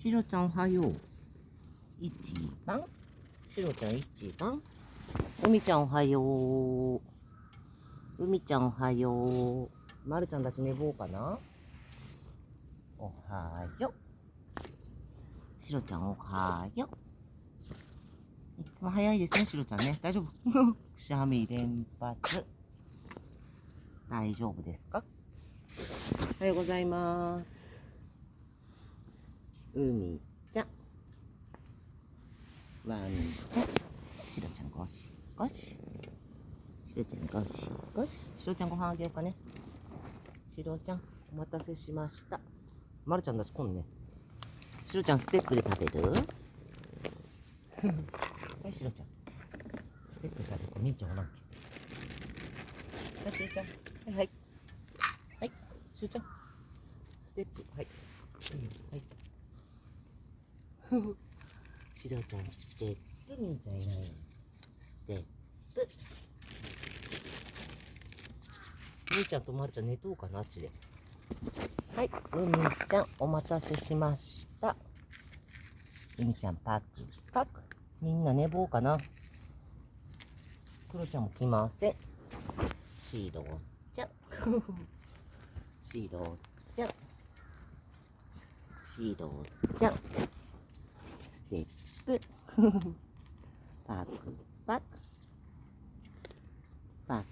しろちゃんおはよう。1番。しろちゃん1番。うみちゃんおはよう。うみちゃんおはよう。まるちゃんたち寝坊かな。おはよう。しろちゃんおはよう。いつも早いですね、しろちゃんね。大丈夫くしゃみ連発。大丈夫ですか。おはようございます。うみちゃん。ワンちゃん。しろちゃんゴシゴシ。しろちゃんゴシゴシ。しろちゃんご飯あげようかね。しろちゃん、お待たせしました。まるちゃんたち来んね。しろちゃんステップで食べるはい、しろちゃん。ステップで食べる。お兄ちゃんおらんけ。はい、しろちゃん。はいはい。はい、しろちゃん。ステップ。はい。はい。しろちゃんステップ。みーちゃんいないの。ステップ。みーちゃんとまるちゃん寝とうかな、あっちで。はい、うみちゃんお待たせしました。うみちゃんパクパク。みんな寝坊かな。クロちゃんも来ません。しろちゃん。しろちゃん。しろちゃん。ステップ。パクパク。パク